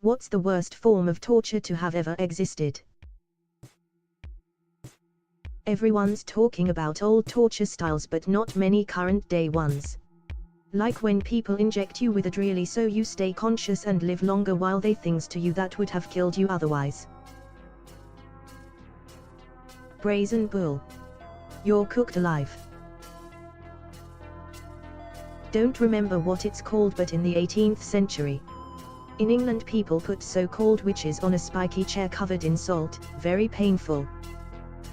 What's the worst form of torture to have ever existed? Everyone's talking about old torture styles, but not many current day ones. Like when people inject you with adrenaline so you stay conscious and live longer while they things to you that would have killed you otherwise. Brazen bull. You're cooked alive. Don't remember what it's called, but in the 18th century, in England people put so-called witches on a spiky chair covered in salt, very painful.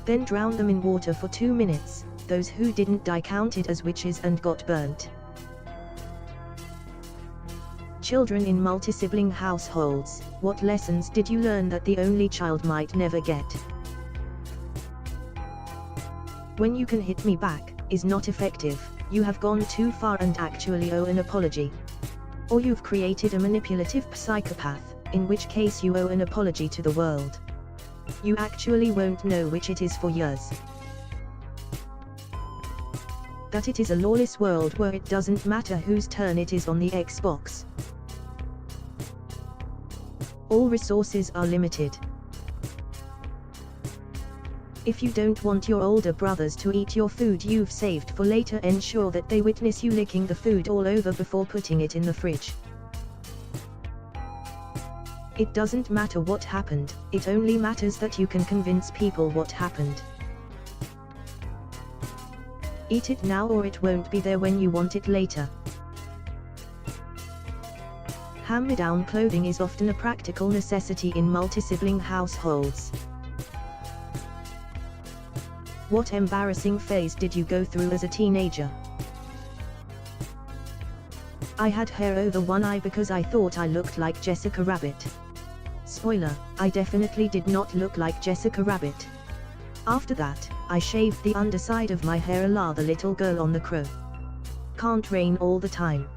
Then drowned them in water for 2 minutes. Those who didn't die counted as witches and got burnt. Children in multi-sibling households, what lessons did you learn that the only child might never get? When you can hit me back, is not effective, you have gone too far and actually owe an apology. Or you've created a manipulative psychopath, in which case you owe an apology to the world. You actually won't know which it is for years. That it is a lawless world where it doesn't matter whose turn it is on the Xbox. All resources are limited. If you don't want your older brothers to eat your food you've saved for later, ensure that they witness you licking the food all over before putting it in the fridge. It doesn't matter what happened, it only matters that you can convince people what happened. Eat it now or it won't be there when you want it later. Hand-me-down clothing is often a practical necessity in multi-sibling households. What embarrassing phase did you go through as a teenager? I had hair over one eye because I thought I looked like Jessica Rabbit. Spoiler, I definitely did not look like Jessica Rabbit. After that, I shaved the underside of my hair a la the little girl on The Crow. Can't rain all the time.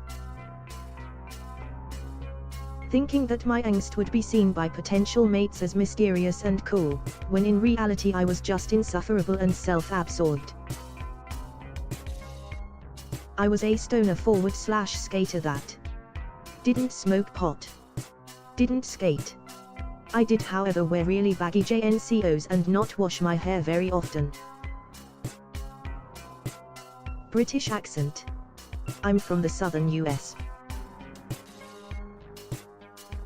Thinking that my angst would be seen by potential mates as mysterious and cool, when in reality I was just insufferable and self-absorbed. I was a stoner /skater that didn't smoke pot, didn't skate. I did however wear really baggy JNCOs and not wash my hair very often. British accent. I'm from the southern US.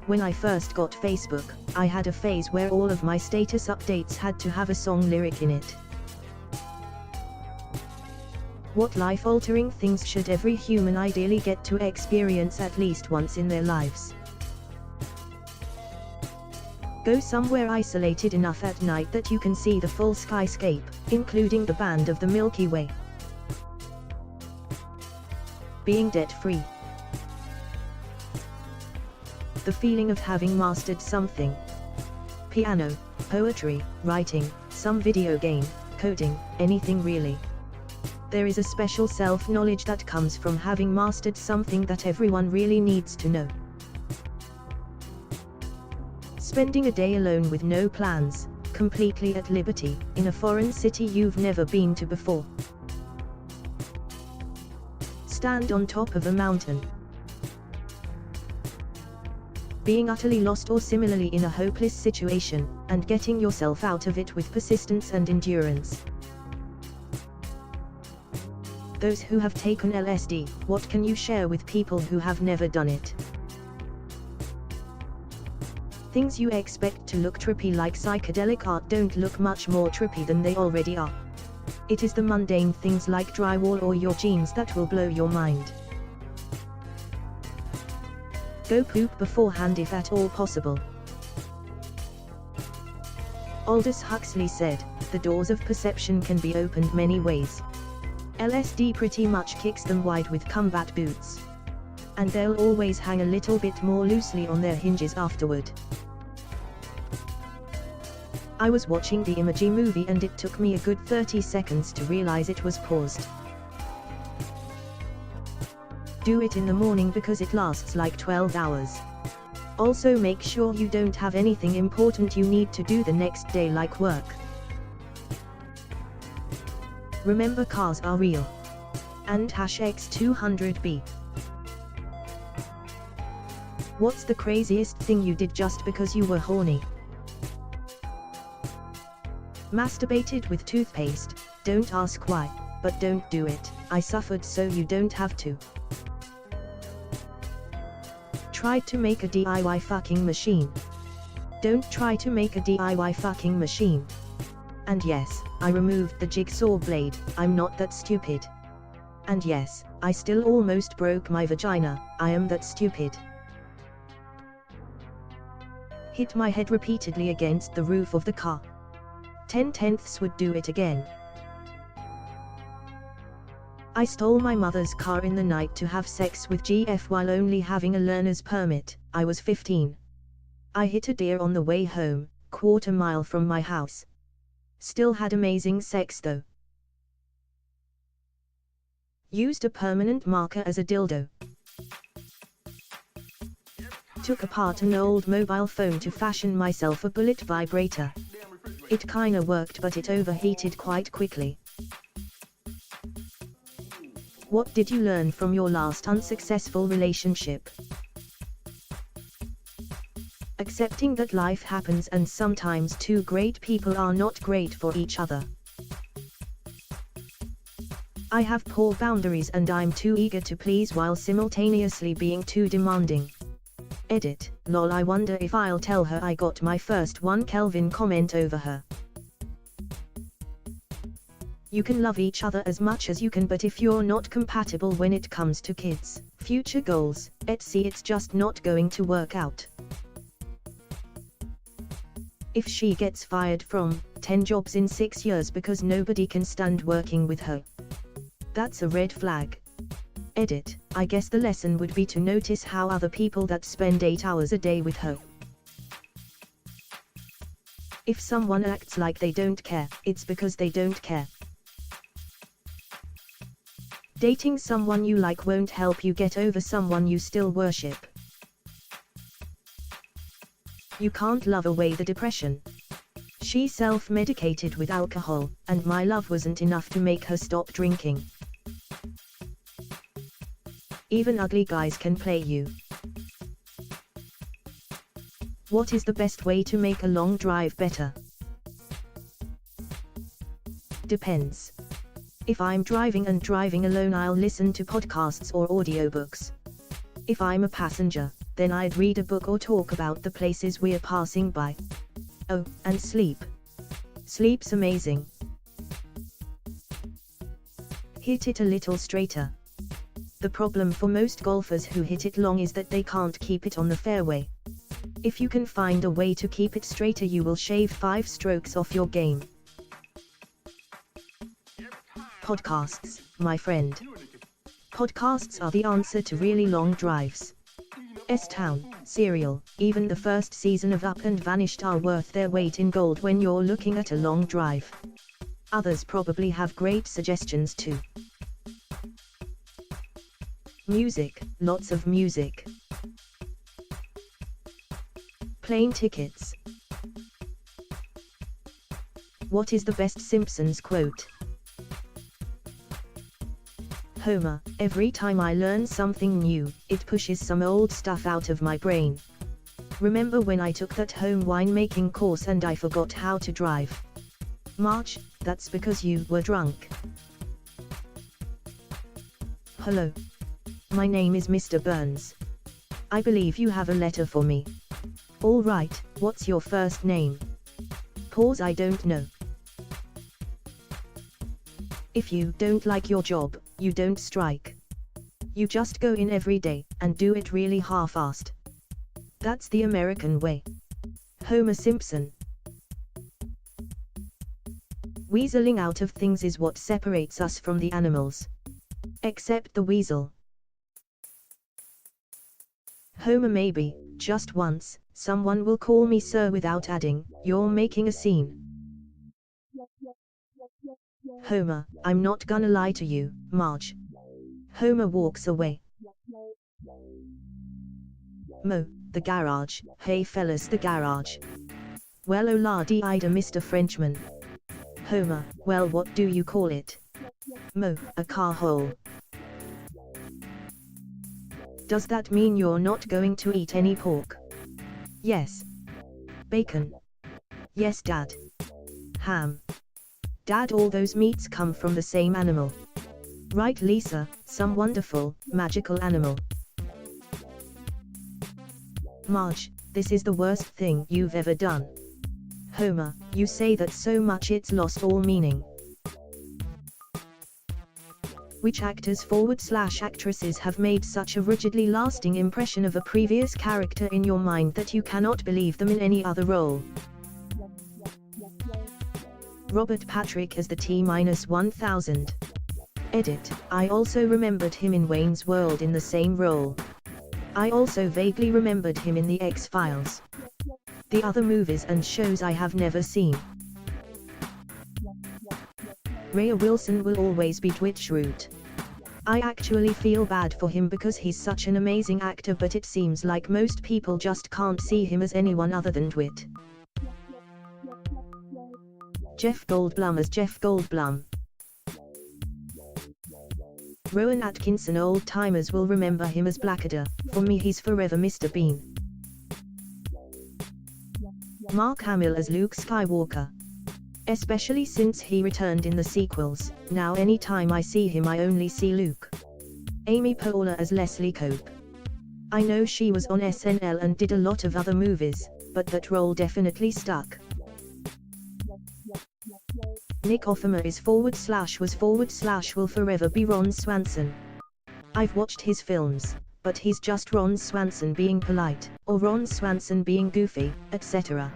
When I first got Facebook, I had a phase where all of my status updates had to have a song lyric in it. What life-altering things should every human ideally get to experience at least once in their lives? Go somewhere isolated enough at night that you can see the full skyscape, including the band of the Milky Way. Being debt-free. The feeling of having mastered something. Piano, poetry, writing, some video game, coding, anything really. There is a special self-knowledge that comes from having mastered something that everyone really needs to know. Spending a day alone with no plans, completely at liberty, in a foreign city you've never been to before. Stand on top of a mountain. Being utterly lost or similarly in a hopeless situation, and getting yourself out of it with persistence and endurance. Those who have taken LSD, what can you share with people who have never done it? Things you expect to look trippy like psychedelic art don't look much more trippy than they already are. It is the mundane things like drywall or your jeans that will blow your mind. Go poop beforehand if at all possible. Aldous Huxley said, the doors of perception can be opened many ways. LSD pretty much kicks them wide with combat boots. And they'll always hang a little bit more loosely on their hinges afterward. I was watching the Emoji Movie and it took me a good 30 seconds to realize it was paused. Do it in the morning because it lasts like 12 hours. Also make sure you don't have anything important you need to do the next day like work. Remember cars are real. And #X200B. What's the craziest thing you did just because you were horny? Masturbated with toothpaste. Don't ask why, but don't do it. I suffered so you don't have to. Tried to make a DIY fucking machine. Don't try to make a DIY fucking machine. And yes, I removed the jigsaw blade. I'm not that stupid. And yes, I still almost broke my vagina. I am that stupid. Hit my head repeatedly against the roof of the car. 10/10 would do it again. I stole my mother's car in the night to have sex with GF while only having a learner's permit. I was 15. I hit a deer on the way home, quarter mile from my house. Still had amazing sex though. Used a permanent marker as a dildo. Took apart an old mobile phone to fashion myself a bullet vibrator. It kinda worked, but it overheated quite quickly. What did you learn from your last unsuccessful relationship? Accepting that life happens and sometimes two great people are not great for each other. I have poor boundaries and I'm too eager to please while simultaneously being too demanding. Edit, lol, I wonder if I'll tell her I got my first 1 Kelvin comment over her. You can love each other as much as you can, but if you're not compatible when it comes to kids, future goals, etc., it's just not going to work out. If she gets fired from 10 jobs in 6 years because nobody can stand working with her, that's a red flag. Edit, I guess the lesson would be to notice how other people that spend 8 hours a day with her. If someone acts like they don't care, it's because they don't care. Dating someone you like won't help you get over someone you still worship. You can't love away the depression. She self-medicated with alcohol, and my love wasn't enough to make her stop drinking. Even ugly guys can play you. What is the best way to make a long drive better? Depends. If I'm driving alone, I'll listen to podcasts or audiobooks. If I'm a passenger, then I'd read a book or talk about the places we're passing by. Oh, and sleep. Sleep's amazing. Hit it a little straighter. The problem for most golfers who hit it long is that they can't keep it on the fairway. If you can find a way to keep it straighter, you will shave 5 strokes off your game. Podcasts, my friend. Podcasts are the answer to really long drives. S-Town, Serial, even the first season of Up and Vanished are worth their weight in gold when you're looking at a long drive. Others probably have great suggestions too. Music, lots of music. Plane tickets. What is the best Simpsons quote? Homer, every time I learn something new, it pushes some old stuff out of my brain. Remember when I took that home winemaking course and I forgot how to drive? Marge, that's because you were drunk. Hello. My name is Mr. Burns. I believe you have a letter for me. All right, what's your first name? Pause, I don't know. If you don't like your job, you don't strike. You just go in every day, and do it really half-assed. That's the American way. Homer Simpson. Weaseling out of things is what separates us from the animals. Except the weasel. Homer, maybe, just once, someone will call me sir without adding, you're making a scene. Homer, I'm not gonna lie to you, Marge. Homer walks away. Mo, the garage, hey fellas, the garage. Well, oh la di ida, Mr. Frenchman. Homer, well, what do you call it? Mo, a car hole. Does that mean you're not going to eat any pork? Yes. Bacon? Yes, Dad. Ham? Dad, all those meats come from the same animal. Right, Lisa, some wonderful, magical animal. Marge, this is the worst thing you've ever done. Homer, you say that so much it's lost all meaning. Which actors / actresses have made such a rigidly lasting impression of a previous character in your mind that you cannot believe them in any other role? Robert Patrick as the T-1000. Edit, I also remembered him in Wayne's World in the same role. I also vaguely remembered him in The X-Files. The other movies and shows I have never seen. Ray Wilson will always be Dwight. I actually feel bad for him because he's such an amazing actor, but it seems like most people just can't see him as anyone other than Dwight. Jeff Goldblum as Jeff Goldblum. Rowan Atkinson. Old-timers will remember him as Blackadder. For me he's forever Mr. Bean. Mark Hamill as Luke Skywalker. Especially since he returned in the sequels, now anytime I see him I only see Luke. Amy Poehler as Leslie Cope. I know she was on SNL and did a lot of other movies, but that role definitely stuck. Nick Offerman is / was / will forever be Ron Swanson. I've watched his films, but he's just Ron Swanson being polite, or Ron Swanson being goofy, etc.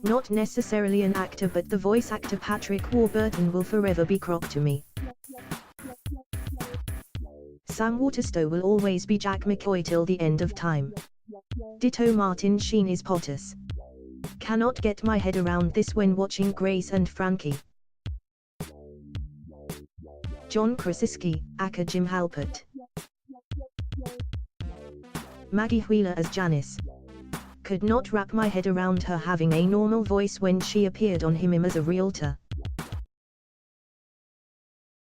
Not necessarily an actor, but the voice actor Patrick Warburton will forever be Croc to me. Sam Waterston will always be Jack McCoy till the end of time. Ditto Martin Sheen is Potus. Cannot get my head around this when watching Grace and Frankie. John Krasinski, aka Jim Halpert. Maggie Wheeler as Janice. Could not wrap my head around her having a normal voice when she appeared on him as a realtor.